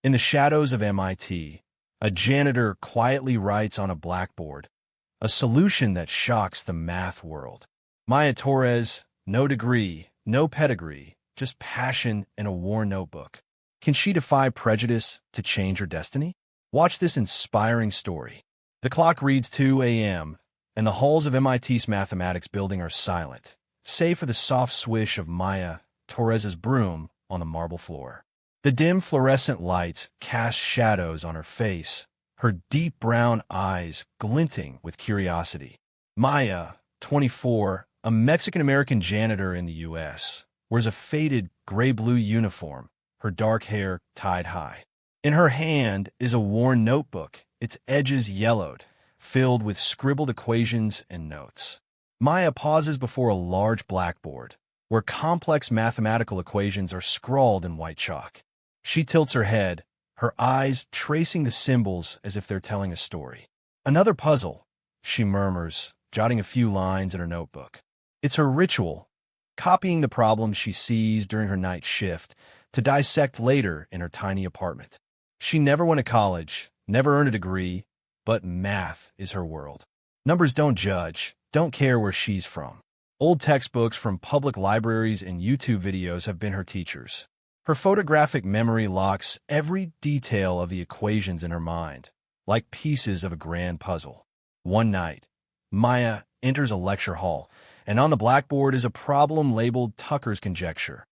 In the shadows of MIT, a janitor quietly writes on a blackboard, a solution that shocks the math world. Maya Torres, no degree, no pedigree, just passion and a worn notebook. Can she defy prejudice to change her destiny? Watch this inspiring story. The clock reads 2 a.m., and the halls of MIT's mathematics building are silent, save for the soft swish of Maya Torres's broom on the marble floor. The dim fluorescent lights cast shadows on her face, her deep brown eyes glinting with curiosity. Maya, 24, a Mexican-American janitor in the U.S., wears a faded gray-blue uniform, her dark hair tied high. In her hand is a worn notebook, its edges yellowed, filled with scribbled equations and notes. Maya pauses before a large blackboard, where complex mathematical equations are scrawled in white chalk. She tilts her head, her eyes tracing the symbols as if they're telling a story. Another puzzle, she murmurs, jotting a few lines in her notebook. It's her ritual, copying the problems she sees during her night shift to dissect later in her tiny apartment. She never went to college, never earned a degree, but math is her world. Numbers don't judge, don't care where she's from. Old textbooks from public libraries and YouTube videos have been her teachers. Her photographic memory locks every detail of the equations in her mind, like pieces of a grand puzzle. One night, Maya enters a lecture hall, and on the blackboard is a problem labeled Tucker's conjecture,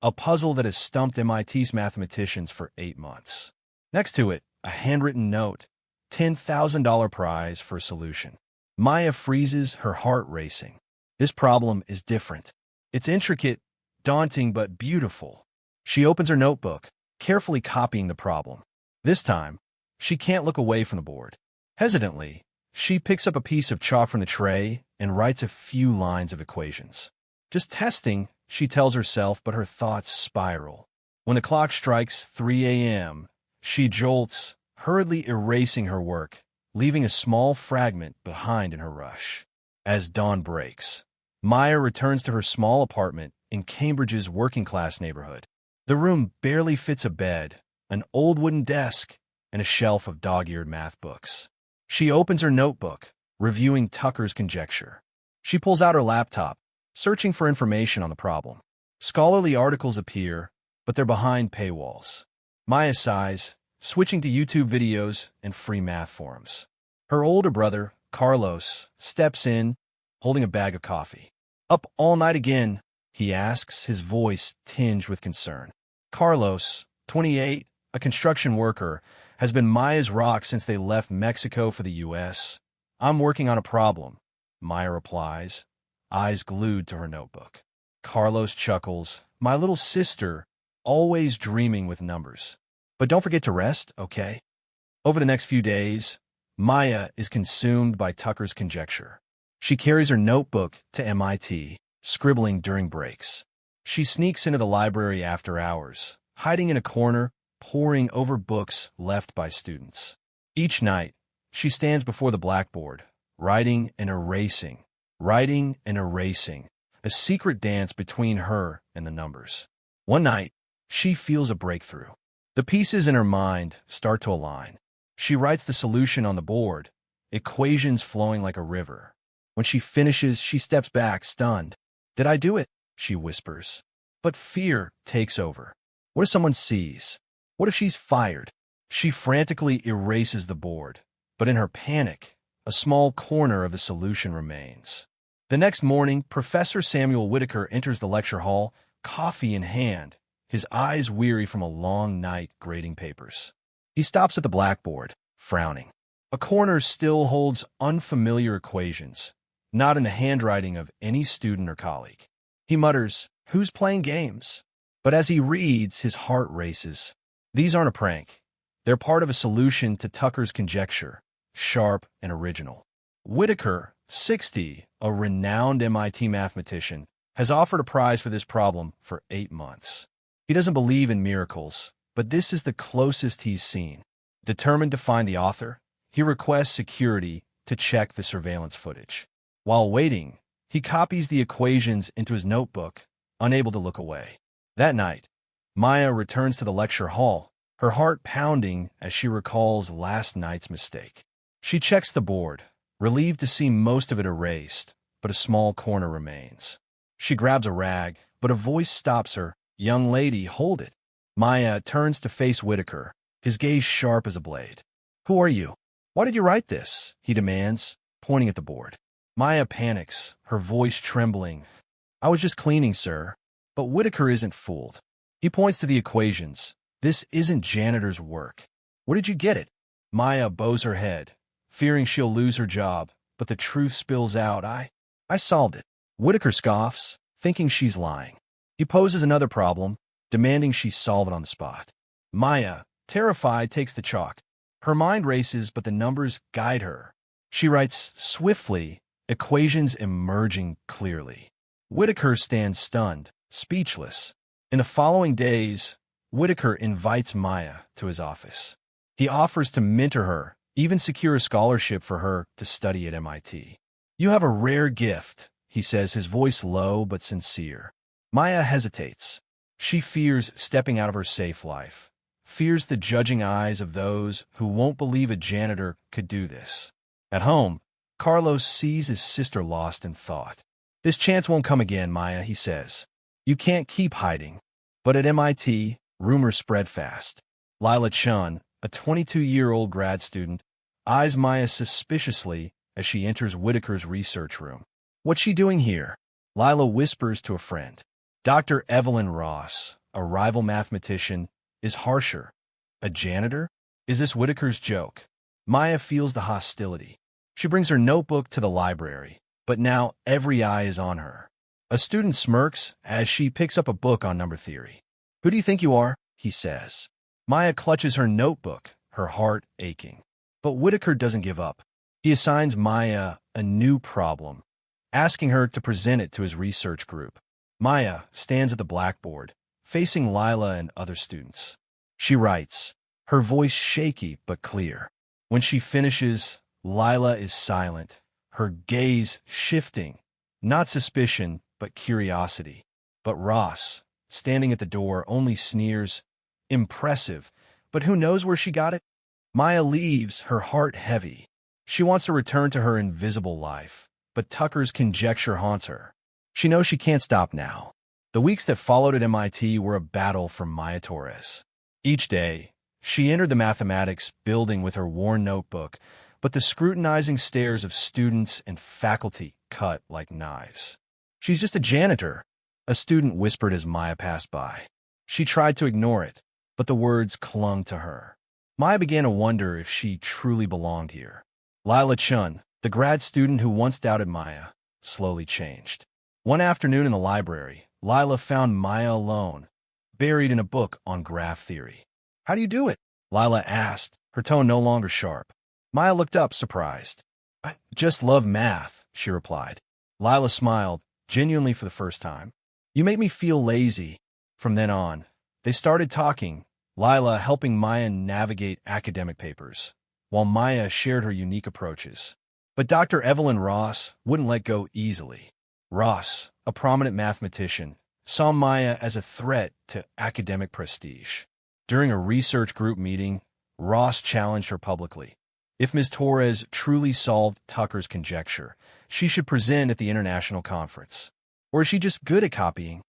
a puzzle that has stumped MIT's mathematicians for 8 months. Next to it, a handwritten note, $10,000 prize for solution. Maya freezes, her heart racing. This problem is different. It's intricate, daunting, but beautiful. She opens her notebook, carefully copying the problem. This time, she can't look away from the board. Hesitantly, she picks up a piece of chalk from the tray and writes a few lines of equations. Just testing, she tells herself, but her thoughts spiral. When the clock strikes 3 a.m., she jolts, hurriedly erasing her work, leaving a small fragment behind in her rush. As dawn breaks, Maya returns to her small apartment in Cambridge's working-class neighborhood. The room barely fits a bed, an old wooden desk, and a shelf of dog-eared math books. She opens her notebook, reviewing Tucker's conjecture. She pulls out her laptop, searching for information on the problem. Scholarly articles appear, but they're behind paywalls. Maya sighs, switching to YouTube videos and free math forums. Her older brother, Carlos, steps in, holding a bag of coffee. "Up all night again?" he asks, his voice tinged with concern. Carlos, 28, a construction worker, has been Maya's rock since they left Mexico for the U.S. "I'm working on a problem," Maya replies, eyes glued to her notebook. Carlos chuckles, "My little sister, always dreaming with numbers. But don't forget to rest, okay?" Over the next few days, Maya is consumed by Tucker's conjecture. She carries her notebook to MIT, scribbling during breaks. She sneaks into the library after hours, hiding in a corner, poring over books left by students. Each night, she stands before the blackboard, writing and erasing, a secret dance between her and the numbers. One night, she feels a breakthrough. The pieces in her mind start to align. She writes the solution on the board, equations flowing like a river. When she finishes, she steps back, stunned. "Did I do it?" she whispers. But fear takes over. What if someone sees? What if she's fired? She frantically erases the board, but in her panic, a small corner of the solution remains. The next morning, Professor Samuel Whitaker enters the lecture hall, coffee in hand, his eyes weary from a long night grading papers. He stops at the blackboard, frowning. A corner still holds unfamiliar equations, not in the handwriting of any student or colleague. He mutters, "Who's playing games?" But as he reads, his heart races. These aren't a prank. They're part of a solution to Tucker's conjecture, sharp and original. Whitaker, 60, a renowned MIT mathematician, has offered a prize for this problem for 8 months. He doesn't believe in miracles, but this is the closest he's seen. Determined to find the author, he requests security to check the surveillance footage. While waiting, he copies the equations into his notebook, unable to look away. That night, Maya returns to the lecture hall, her heart pounding as she recalls last night's mistake. She checks the board, relieved to see most of it erased, but a small corner remains. She grabs a rag, but a voice stops her. "Young lady, hold it." Maya turns to face Whitaker, his gaze sharp as a blade. "Who are you? Why did you write this?" he demands, pointing at the board. Maya panics, her voice trembling. "I was just cleaning, sir." But Whitaker isn't fooled. He points to the equations. "This isn't Janitor's work." "Where did you get it?" Maya bows her head, fearing she'll lose her job, but the truth spills out. I solved it." Whitaker scoffs, thinking she's lying. He poses another problem, demanding she solve it on the spot. Maya, terrified, takes the chalk. Her mind races, but the numbers guide her. She writes swiftly, equations emerging clearly. Whitaker stands stunned, speechless. In the following days, Whitaker invites Maya to his office. He offers to mentor her, even secure a scholarship for her to study at MIT. "You have a rare gift," he says, his voice low but sincere. Maya hesitates. She fears stepping out of her safe life, fears the judging eyes of those who won't believe a janitor could do this. At home, Carlos sees his sister lost in thought. "This chance won't come again, Maya," he says. "You can't keep hiding." But at MIT, rumors spread fast. Lila Chun, a 22-year-old grad student, eyes Maya suspiciously as she enters Whitaker's research room. "What's she doing here?" Lila whispers to a friend. Dr. Evelyn Ross, a rival mathematician, is harsher. "A janitor? Is this Whitaker's joke?" Maya feels the hostility. She brings her notebook to the library, but now every eye is on her. A student smirks as she picks up a book on number theory. "Who do you think you are?" he says. Maya clutches her notebook, her heart aching. But Whitaker doesn't give up. He assigns Maya a new problem, asking her to present it to his research group. Maya stands at the blackboard, facing Lila and other students. She writes, her voice shaky but clear. When she finishes, Lila is silent, her gaze shifting, not suspicion, but curiosity. But Ross, standing at the door, only sneers. Impressive, but who knows where she got it? Maya leaves, her heart heavy. She wants to return to her invisible life, but Tucker's conjecture haunts her. She knows she can't stop now. The weeks that followed at MIT were a battle for Maya Torres. Each day, she entered the mathematics building with her worn notebook, but the scrutinizing stares of students and faculty cut like knives. "She's just a janitor," a student whispered as Maya passed by. She tried to ignore it, but the words clung to her. Maya began to wonder if she truly belonged here. Lila Chun, the grad student who once doubted Maya, slowly changed. One afternoon in the library, Lila found Maya alone, buried in a book on graph theory. "How do you do it?" Lila asked, her tone no longer sharp. Maya looked up, surprised. "I just love math," she replied. Lila smiled, genuinely for the first time. "You make me feel lazy." From then on, they started talking, Lila helping Maya navigate academic papers, while Maya shared her unique approaches. But Dr. Evelyn Ross wouldn't let go easily. Ross, a prominent mathematician, saw Maya as a threat to academic prestige. During a research group meeting, Ross challenged her publicly. If Ms. Torres truly solved Tucker's conjecture, she should present at the international conference. Or is she just good at copying?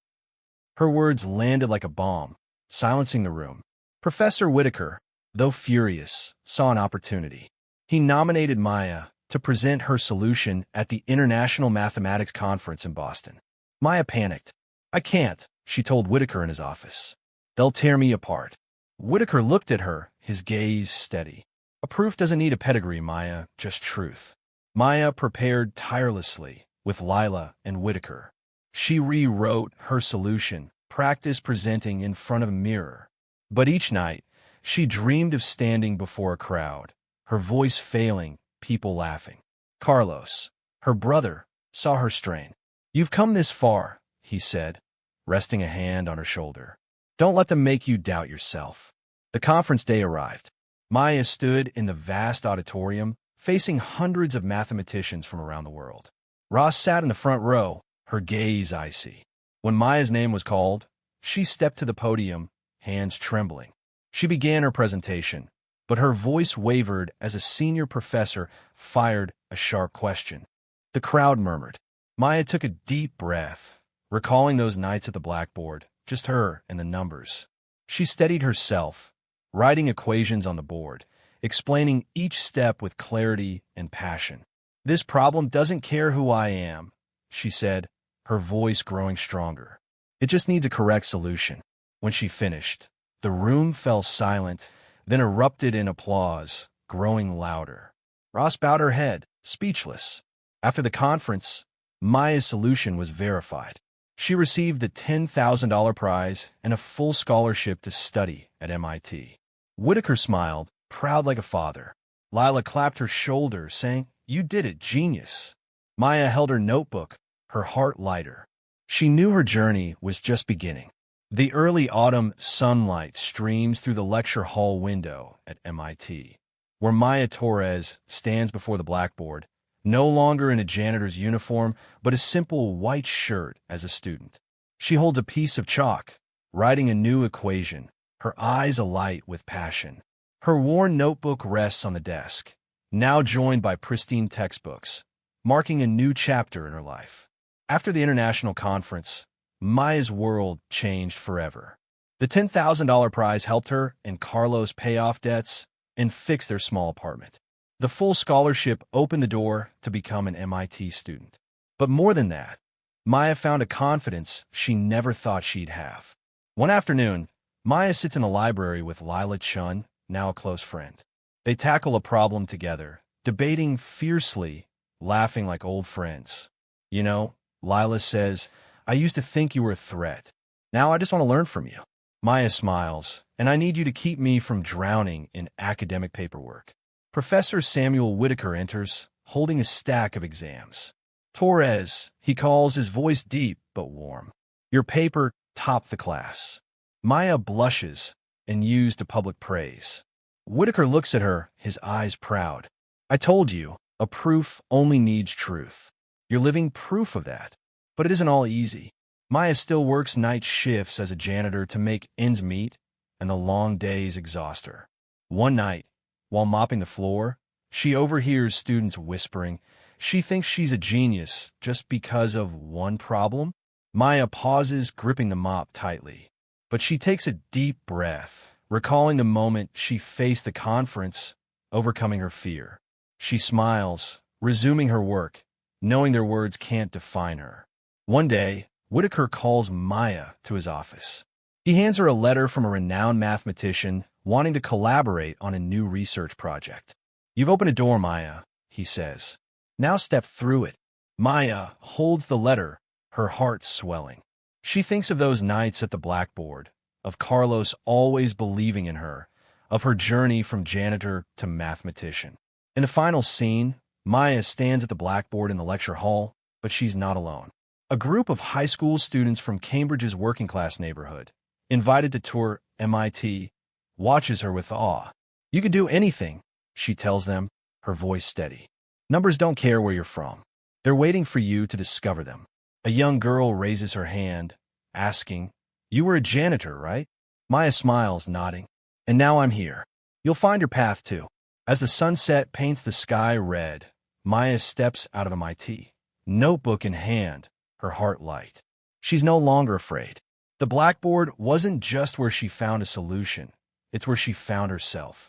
Her words landed like a bomb, silencing the room. Professor Whitaker, though furious, saw an opportunity. He nominated Maya to present her solution at the International Mathematics Conference in Boston. Maya panicked. "I can't," she told Whitaker in his office. "They'll tear me apart." Whitaker looked at her, his gaze steady. "A proof doesn't need a pedigree, Maya, just truth." Maya prepared tirelessly with Lila and Whitaker. She rewrote her solution, practiced presenting in front of a mirror. But each night, she dreamed of standing before a crowd, her voice failing, people laughing. Carlos, her brother, saw her strain. "You've come this far," he said, resting a hand on her shoulder. "Don't let them make you doubt yourself." The conference day arrived. Maya stood in the vast auditorium, facing hundreds of mathematicians from around the world. Ross sat in the front row, her gaze icy. When Maya's name was called, she stepped to the podium, hands trembling. She began her presentation, but her voice wavered as a senior professor fired a sharp question. The crowd murmured. Maya took a deep breath, recalling those nights at the blackboard, just her and the numbers. She steadied herself, writing equations on the board, explaining each step with clarity and passion. "This problem doesn't care who I am," she said, her voice growing stronger. "It just needs a correct solution." When she finished, the room fell silent, then erupted in applause, growing louder. Ross bowed her head, speechless. After the conference, Maya's solution was verified. She received the $10,000 prize and a full scholarship to study at MIT. Whitaker smiled, proud like a father. Lila clapped her shoulder, saying, "You did it, genius." Maya held her notebook, her heart lighter. She knew her journey was just beginning. The early autumn sunlight streams through the lecture hall window at MIT, where Maya Torres stands before the blackboard, no longer in a janitor's uniform, but a simple white shirt as a student. She holds a piece of chalk, writing a new equation, her eyes alight with passion. Her worn notebook rests on the desk, now joined by pristine textbooks, marking a new chapter in her life. After the international conference, Maya's world changed forever. The $10,000 prize helped her and Carlos pay off debts and fix their small apartment. The full scholarship opened the door to become an MIT student. But more than that, Maya found a confidence she never thought she'd have. One afternoon, Maya sits in a library with Lila Chun, now a close friend. They tackle a problem together, debating fiercely, laughing like old friends. "You know," Lila says, "I used to think you were a threat. Now I just want to learn from you." Maya smiles, "And I need you to keep me from drowning in academic paperwork." Professor Samuel Whitaker enters, holding a stack of exams. "Torres," he calls, his voice deep but warm. "Your paper topped the class." Maya blushes and used to public praise. Whitaker looks at her, his eyes proud. "I told you, a proof only needs truth. You're living proof of that. But it isn't all easy." Maya still works night shifts as a janitor to make ends meet, and the long days exhaust her. One night, while mopping the floor, she overhears students whispering. She thinks she's a genius just because of one problem. Maya pauses, gripping the mop tightly. But she takes a deep breath, recalling the moment she faced the conference, overcoming her fear. She smiles, resuming her work, knowing their words can't define her. One day, Whitaker calls Maya to his office. He hands her a letter from a renowned mathematician wanting to collaborate on a new research project. "You've opened a door, Maya," he says. "Now step through it." Maya holds the letter, her heart swelling. She thinks of those nights at the blackboard, of Carlos always believing in her, of her journey from janitor to mathematician. In the final scene, Maya stands at the blackboard in the lecture hall, but she's not alone. A group of high school students from Cambridge's working-class neighborhood, invited to tour MIT, watches her with awe. "You can do anything," she tells them, her voice steady. "Numbers don't care where you're from. They're waiting for you to discover them." A young girl raises her hand, asking, "You were a janitor, right?" Maya smiles, nodding. "And now I'm here. You'll find your path, too." As the sunset paints the sky red, Maya steps out of MIT, notebook in hand, her heart light. She's no longer afraid. The blackboard wasn't just where she found a solution. It's where she found herself.